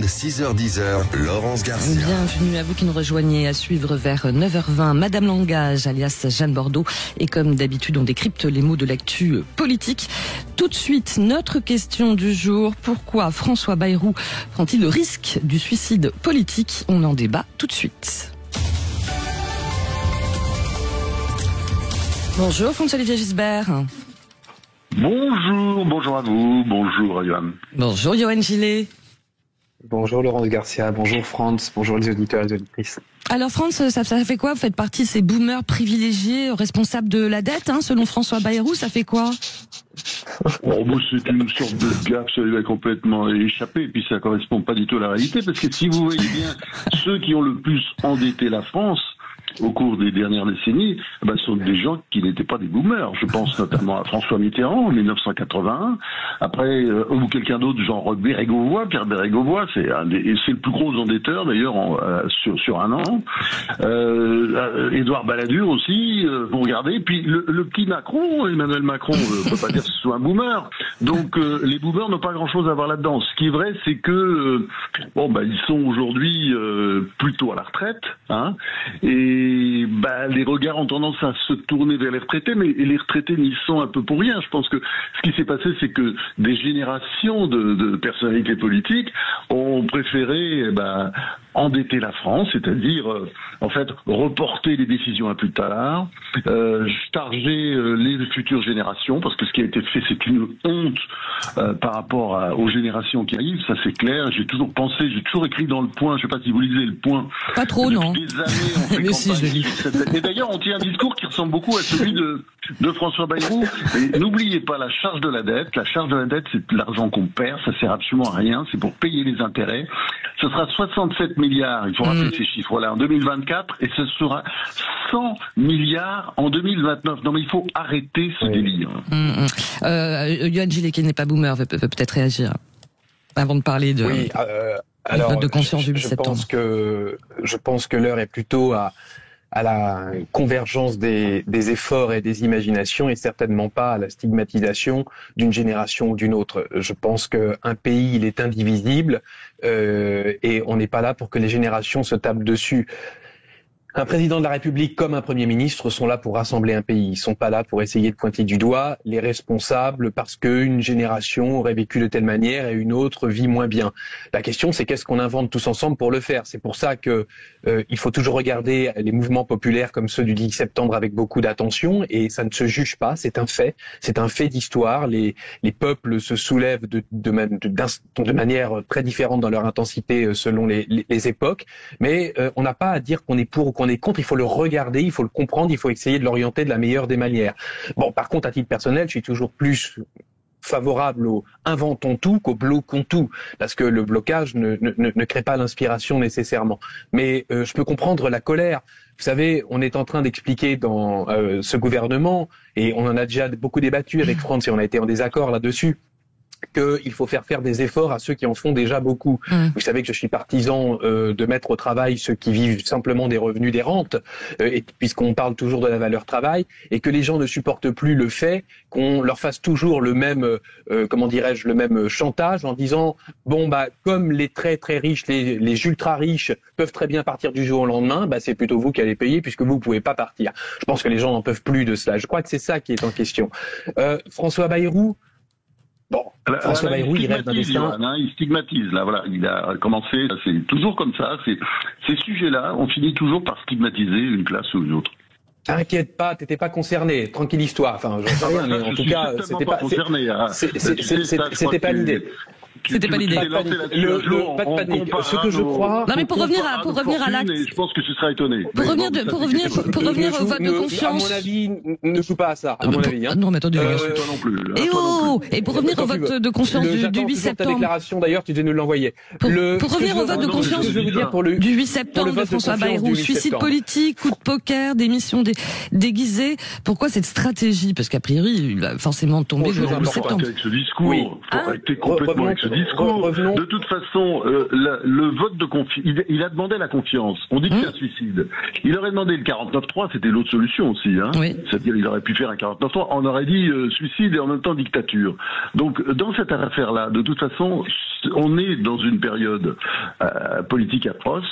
6h-10h, Laurence Garcia. Bienvenue à vous qui nous rejoignez, à suivre vers 9h20 Madame Langage, alias Jeanne Bordeaux. Et comme d'habitude, on décrypte les mots de l'actu politique. Tout de suite, notre question du jour. Pourquoi François Bayrou prend-il le risque du suicide politique? On en débat tout de suite. Bonjour François-Olivier Gisbert. Bonjour à vous, bonjour Johan. Bonjour Johan Gillet. Bonjour Laurence Garcia, bonjour France, bonjour les auditeurs et les auditrices. Alors France, ça fait quoi? Vous faites partie de ces boomers privilégiés, responsables de la dette, selon François Bayrou, ça fait quoi? C'est une sorte de gaffe, ça lui a complètement échappé, et puis ça correspond pas du tout à la réalité, parce que si vous voyez bien, ceux qui ont le plus endetté la France, au cours des dernières décennies, sont des gens qui n'étaient pas des boomers. Je pense notamment à François Mitterrand en 1981. Après, ou quelqu'un d'autre, genre Bérégovoy, Pierre Bérégovoy, c'est le plus gros endetteur d'ailleurs sur un an. Édouard Balladur aussi. Vous regardez. Puis le petit Macron, Emmanuel Macron, on peut pas dire que ce soit un boomer. Donc les boomers n'ont pas grand-chose à voir là-dedans. Ce qui est vrai, c'est que ils sont aujourd'hui plutôt à la retraite, et les regards ont tendance à se tourner vers les retraités, mais les retraités n'y sont un peu pour rien. Je pense que ce qui s'est passé, c'est que des générations de personnalités politiques ont préféré endetter la France, c'est-à-dire reporter les décisions à plus tard, charger les futures générations, parce que ce qui a été fait, c'est une honte par rapport aux générations qui arrivent, ça c'est clair. J'ai toujours écrit dans Le Point, je ne sais pas si vous lisez Le Point. Pas trop, non. Des années, on fait campagne. Et d'ailleurs, on tient un discours qui ressemble beaucoup à celui de François Bayrou. Mais n'oubliez pas la charge de la dette. La charge de la dette, c'est de l'argent qu'on perd, ça sert absolument à rien, c'est pour payer les intérêts. Ce sera 67 milliards, il faut rappeler ces chiffres-là, en 2024, et ce sera 100 milliards en 2029. Non mais il faut arrêter ce délire. Johan Gillet, qui n'est pas boomer, peut peut-être réagir avant de parler de... Oui, alors, de conscience du 8 septembre. Je pense que l'heure est plutôt à la convergence des efforts et des imaginations, et certainement pas à la stigmatisation d'une génération ou d'une autre. Je pense qu'un pays, il est indivisible, et on n'est pas là pour que les générations se tapent dessus. Un président de la République comme un Premier ministre sont là pour rassembler un pays. Ils sont pas là pour essayer de pointer du doigt les responsables parce qu'une génération aurait vécu de telle manière et une autre vit moins bien. La question, c'est qu'est-ce qu'on invente tous ensemble pour le faire. C'est pour ça que il faut toujours regarder les mouvements populaires comme ceux du 10 septembre avec beaucoup d'attention, et ça ne se juge pas. C'est un fait. C'est un fait d'histoire. Les peuples se soulèvent de manière très différente dans leur intensité selon les époques. Mais on n'a pas à dire qu'on est pour ou qu'on est contre, il faut le regarder, il faut le comprendre, il faut essayer de l'orienter de la meilleure des manières. Bon, par contre, à titre personnel, je suis toujours plus favorable au inventons tout qu'au bloquons tout, parce que le blocage ne crée pas l'inspiration nécessairement. Mais je peux comprendre la colère. Vous savez, on est en train d'expliquer dans ce gouvernement, et on en a déjà beaucoup débattu avec France, et on a été en désaccord là-dessus, qu'il faut faire des efforts à ceux qui en font déjà beaucoup. Vous savez que je suis partisan de mettre au travail ceux qui vivent simplement des revenus des rentes, et puisqu'on parle toujours de la valeur travail, et que les gens ne supportent plus le fait qu'on leur fasse toujours le même, le même chantage en disant comme les très très riches, les ultra riches peuvent très bien partir du jour au lendemain, c'est plutôt vous qui allez payer puisque vous pouvez pas partir. Je pense que les gens n'en peuvent plus de cela. Je crois que c'est ça qui est en question. François Bayrou. François Bayrou, il rêve d'un destin. Il stigmatise, là, voilà. Il a commencé, c'est toujours comme ça. Ces sujets-là, on finit toujours par stigmatiser une classe ou une autre. T'inquiète pas, t'étais pas concerné. Tranquille histoire. Enfin, j'en sais rien, mais en tout cas, c'était pas concerné. C'était pas l'idée. C'était pas l'idée. Pas de panique. Ce que je crois. Non, mais pour revenir à l'acte. Je pense que tu seras étonné. Pour revenir au vote de confiance. À mon avis, ne joue pas à ça, à mon avis. Non, mais attendez. Toi non plus. Et pour revenir au vote de conscience du 8 septembre. Ta déclaration, d'ailleurs, tu devais nous l'envoyer. Pour revenir au vote de conscience du 8 septembre de François Bayrou, suicide politique, coup de poker, démission déguisée. Pourquoi cette stratégie? Parce qu'a priori, il va forcément tomber le 8 septembre. Avec ce discours, faut arrêter complètement avec ce discours. De toute façon, le vote de confiance, il a demandé la confiance. On dit que c'est un suicide. Il aurait demandé le 49.3, c'était l'autre solution aussi. Hein. Oui. C'est-à-dire, il aurait pu faire un 49.3. On aurait dit suicide et en même temps dictature. Donc, dans cette affaire-là, de toute façon, on est dans une période politique atroce,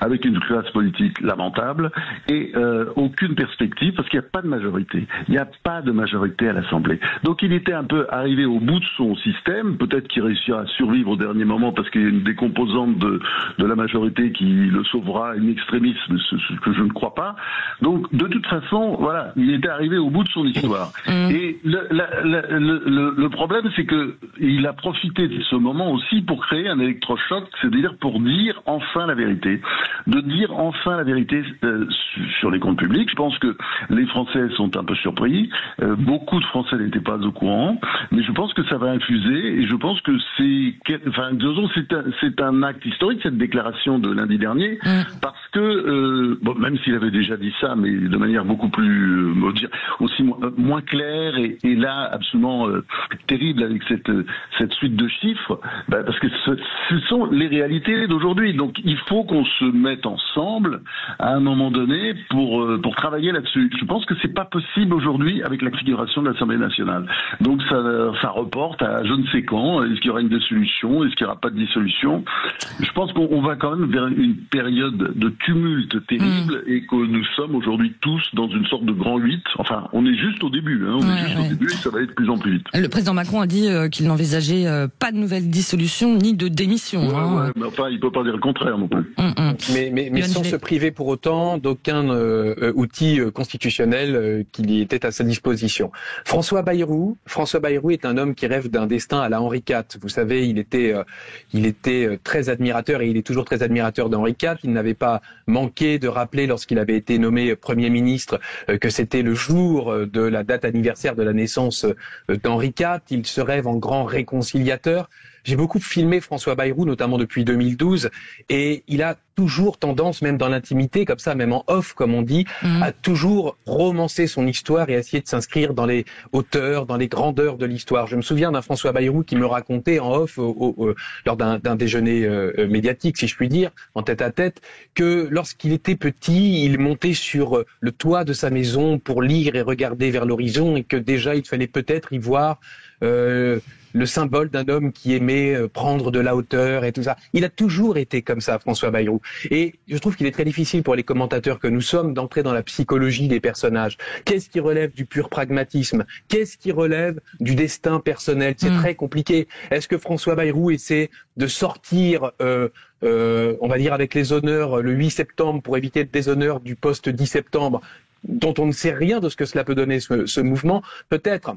avec une classe politique lamentable et aucune perspective parce qu'il n'y a pas de majorité. Il n'y a pas de majorité à l'Assemblée. Donc il était un peu arrivé au bout de son système. Peut-être qu'il réussira à survivre au dernier moment parce qu'il y a une des composantes de la majorité qui le sauvera, une extrémisme, ce que je ne crois pas. Donc de toute façon, voilà, il était arrivé au bout de son histoire. Et le problème, c'est que il a profité de ce moment aussi pour créer un électrochoc, c'est-à-dire pour dire enfin la vérité. De dire enfin la vérité sur les comptes publics. Je pense que les Français sont un peu surpris. Beaucoup de Français n'étaient pas au courant, mais je pense que ça va infuser et je pense que c'est un acte historique, cette déclaration de lundi dernier, parce que, même s'il avait déjà dit ça, mais de manière beaucoup plus, aussi moins claire et là, absolument terrible avec cette suite de chiffres, parce que ce sont les réalités d'aujourd'hui. Donc, il faut qu'on se mette ensemble à un moment donné pour travailler là-dessus. Je pense que c'est pas possible aujourd'hui avec la configuration de l'Assemblée nationale. Donc ça reporte à je ne sais quand. Est-ce qu'il y aura une dissolution? Est-ce qu'il n'y aura pas de dissolution? Je pense qu'on va quand même vers une période de tumulte terrible et que nous sommes aujourd'hui tous dans une sorte de grand 8. Enfin, on est juste au début. Hein, au début et ça va être de plus en plus vite. Le président Macron a dit qu'il n'envisageait pas de nouvelle dissolution ni de démission. Mais enfin, il peut pas dire le contraire non plus. Mais sans se priver pour autant d'aucun outil constitutionnel qui était à sa disposition. François Bayrou est un homme qui rêve d'un destin à la Henri IV. Vous savez, il était très admirateur et il est toujours très admirateur d'Henri IV. Il n'avait pas manqué de rappeler lorsqu'il avait été nommé Premier ministre que c'était le jour de la date anniversaire de la naissance d'Henri IV. Il se rêve en grand réconciliateur. J'ai beaucoup filmé François Bayrou, notamment depuis 2012, et il a toujours tendance, même dans l'intimité, comme ça, même en off, comme on dit, à toujours romancer son histoire et essayer de s'inscrire dans les hauteurs, dans les grandeurs de l'histoire. Je me souviens d'un François Bayrou qui me racontait en off, lors d'un déjeuner médiatique, si je puis dire, en tête-à-tête, que lorsqu'il était petit, il montait sur le toit de sa maison pour lire et regarder vers l'horizon, et que déjà, il fallait peut-être y voir le symbole d'un homme qui aimait prendre de la hauteur et tout ça. Il a toujours été comme ça, François Bayrou. Et je trouve qu'il est très difficile pour les commentateurs que nous sommes d'entrer dans la psychologie des personnages. Qu'est-ce qui relève du pur pragmatisme? Qu'est-ce qui relève du destin personnel? C'est très compliqué. Est-ce que François Bayrou essaie de sortir, on va dire avec les honneurs, le 8 septembre pour éviter le déshonneur du post 10 septembre, dont on ne sait rien de ce que cela peut donner, ce mouvement? Peut-être.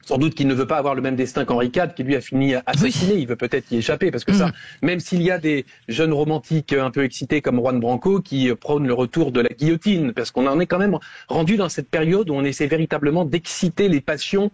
Sans doute qu'il ne veut pas avoir le même destin qu'Henri IV, qui lui a fini assassiné. Il veut peut-être y échapper, parce que ça, même s'il y a des jeunes romantiques un peu excités comme Juan Branco qui prônent le retour de la guillotine, parce qu'on en est quand même rendu dans cette période où on essaie véritablement d'exciter les passions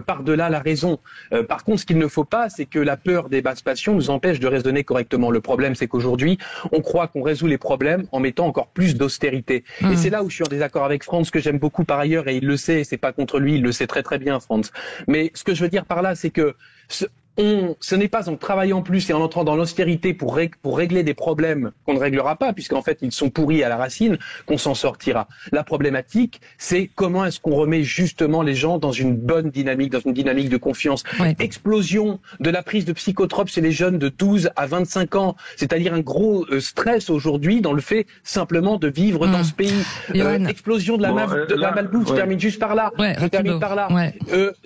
par-delà la raison. Par contre, ce qu'il ne faut pas, c'est que la peur des basses passions nous empêche de raisonner correctement. Le problème, c'est qu'aujourd'hui, on croit qu'on résout les problèmes en mettant encore plus d'austérité. Et c'est là où je suis en désaccord avec Franz, que j'aime beaucoup par ailleurs, et il le sait, c'est pas contre lui, il le sait très très bien, Franz. Mais ce que je veux dire par là, c'est que ce n'est pas en travaillant plus et en entrant dans l'austérité pour régler des problèmes qu'on ne réglera pas, puisqu'en fait ils sont pourris à la racine, qu'on s'en sortira. La problématique, c'est comment est-ce qu'on remet justement les gens dans une bonne dynamique, dans une dynamique de confiance. Explosion de la prise de psychotropes chez les jeunes de 12 à 25 ans, c'est-à-dire un gros stress aujourd'hui dans le fait simplement de vivre dans ce pays. Explosion de la malbouffe, je termine juste par là.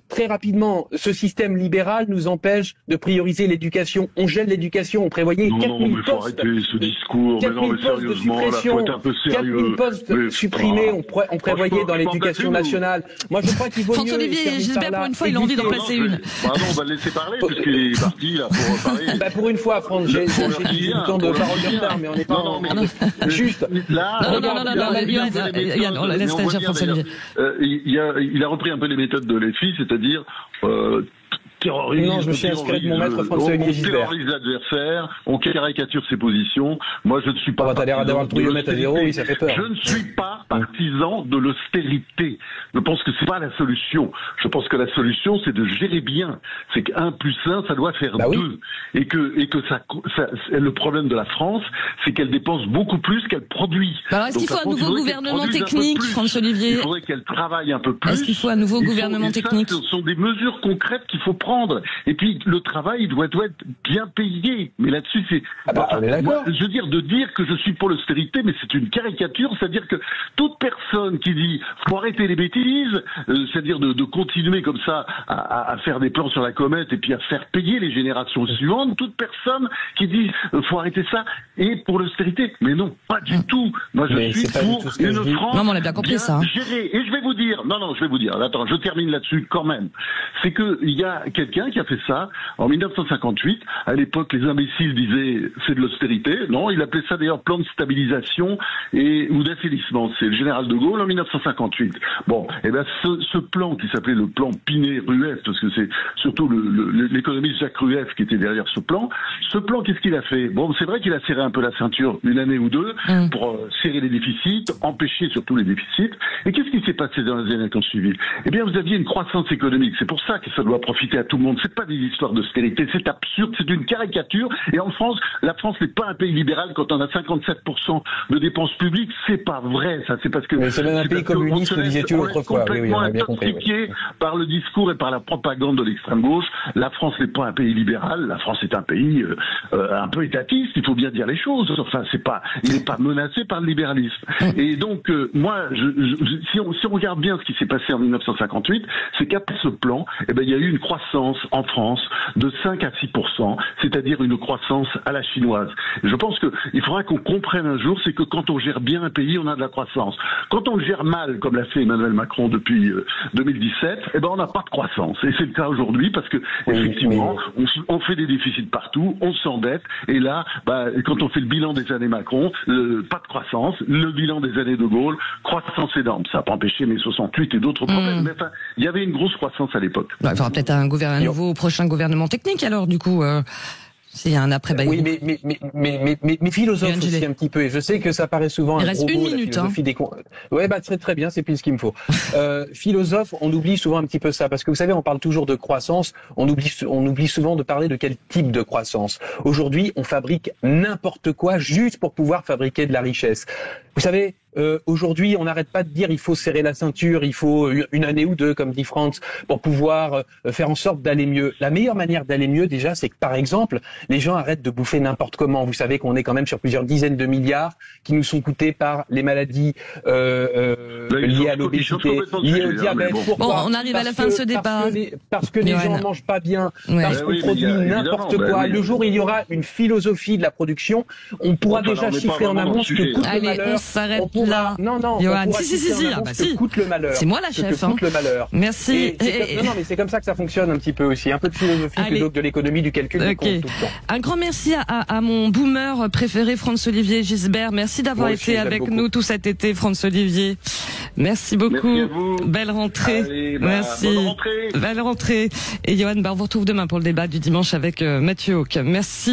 Très rapidement, ce système libéral nous empêche de prioriser l'éducation. On gèle l'éducation, on prévoyait 4000 postes. Faut arrêter ce discours. 4000 postes de suppression, 4000 postes supprimés, on prévoyait dans l'éducation nationale. Moi, je crois qu'il vaut mieux... François-Olivier, j'espère pour une fois, il a envie d'en placer une. Pardon, on va le laisser parler, puisqu'il est parti, là, pour parler. Pour une fois, Franck, j'ai du temps de parole de retard, mais on n'est pas... Juste... Yann, on laisse réagir François-Olivier. Il a repris un peu les méthodes de Léfi, c'est-à-dire terrorise. Non, je me suis inspiré de mon maître François-Xavier Gisbert. On terrorise l'adversaire, on caricature ses positions. Moi, je ne suis pas. T'as l'air d'avoir le trouillomètre à zéro, oui, ça fait peur. Je ne suis pas partisan de l'austérité. Je pense que c'est pas la solution. Je pense que la solution, c'est de gérer bien. C'est qu'un plus un, ça doit faire deux. Et que ça, le problème de la France, c'est qu'elle dépense beaucoup plus qu'elle produit. Alors, est-ce qu'il faut un nouveau gouvernement technique, François-Olivier? Il faudrait qu'elle travaille un peu plus. Est-ce qu'il faut un nouveau gouvernement technique? Ce sont des mesures concrètes qu'il faut prendre. Et puis, le travail doit être bien payé. Mais là-dessus, c'est... on est d'accord. Je veux dire, de dire que je suis pour l'austérité, mais c'est une caricature. C'est-à-dire que toute personne qui dit faut arrêter les bêtises, c'est-à-dire de continuer comme ça à faire des plans sur la comète et puis à faire payer les générations suivantes, toute personne qui dit faut arrêter ça est pour l'austérité. Mais non, pas du tout. Moi, je suis pour une France on a bien compris ça. gérée. Et je vais vous dire, attends, je termine là-dessus quand même. C'est que il y a quelqu'un qui a fait ça en 1958. À l'époque, les imbéciles disaient c'est de l'austérité. Non, il appelait ça d'ailleurs plan de stabilisation ou d'assainissement. C'est le général de Gaulle en 1958. Bon, et ben ce plan qui s'appelait le plan Pinet-Rueff, parce que c'est surtout l'économiste Jacques Rueff qui était derrière ce plan, qu'est-ce qu'il a fait? Bon, c'est vrai qu'il a serré un peu la ceinture une année ou deux pour serrer les déficits, empêcher surtout les déficits. Et qu'est-ce qui s'est passé dans les années qui ont suivi? Eh bien, vous aviez une croissance économique. C'est pour ça que ça doit profiter à tout le monde. C'est pas des histoires d'austérité. C'est absurde. C'est une caricature. Et en France, la France n'est pas un pays libéral quand on a 57% de dépenses publiques. C'est pas vrai, ça. C'est parce que... Mais c'est même un pays communiste, disais-tu autrefois. Oui, on a bien compris. Par le discours et par la propagande de l'extrême gauche. La France n'est pas un pays libéral. La France est un pays un peu étatiste. Il faut bien dire les choses. Enfin, il n'est pas menacé par le libéralisme. Et donc, moi, si on regarde bien ce qui s'est passé en 1958, c'est qu'après ce plan, eh ben, il y a eu une croissance en France de 5 à 6%, c'est-à-dire une croissance à la chinoise. Et je pense qu'il faudra qu'on comprenne un jour, c'est que quand on gère bien un pays, on a de la croissance. Quand on le gère mal, comme l'a fait Emmanuel Macron depuis 2017, eh ben, on n'a pas de croissance. Et c'est le cas aujourd'hui parce que, effectivement, on fait des déficits partout, on s'endette, et là, quand on fait le bilan des années Macron, pas de croissance, le bilan des années de Gaulle, croissance énorme. Ça n'a pas empêché mai 68 et d'autres problèmes. Mais enfin, il y avait une grosse croissance à l'époque. Il faudra peut-être un nouveau prochain gouvernement technique alors, du coup. C'est un après Bayrou. Oui, mais philosophe aussi un petit peu. Et je sais que ça paraît souvent un gros mot, la philosophie des... Ouais, très bien, c'est plus ce qu'il me faut. Philosophe, on oublie souvent un petit peu ça, parce que vous savez, on parle toujours de croissance, on oublie souvent de parler de quel type de croissance. Aujourd'hui, on fabrique n'importe quoi juste pour pouvoir fabriquer de la richesse. Vous savez, aujourd'hui, on n'arrête pas de dire il faut serrer la ceinture, il faut une année ou deux, comme dit Franz, pour pouvoir faire en sorte d'aller mieux. La meilleure manière d'aller mieux, déjà, c'est que, par exemple, les gens arrêtent de bouffer n'importe comment. Vous savez qu'on est quand même sur plusieurs dizaines de milliards qui nous sont coûtés par les maladies liées à l'obésité, liées au diabète. Pourquoi ? On arrive à la fin de ce débat. Parce que les gens mangent pas bien, parce qu'on produit n'importe quoi. Le jour où il y aura une philosophie de la production, on pourra déjà chiffrer en amont ce que coûte le malheur. On s'arrête là. Non, Johan, si. Coûte le malheur. C'est moi la chef. Coûte le malheur. Merci. Non, mais c'est comme ça que ça fonctionne un petit peu aussi. Un peu de philosophie plutôt que de l'économie, du calcul, du compte tout le temps. Un grand merci à mon boomer préféré, François-Olivier Gisbert. Merci d'avoir été avec nous tout cet été, François-Olivier. Merci beaucoup. Merci à vous. Belle rentrée. Allez, merci. Bonne rentrée. Belle rentrée. Et Johan, on vous retrouve demain pour le débat du dimanche avec Mathieu Hauck. Merci.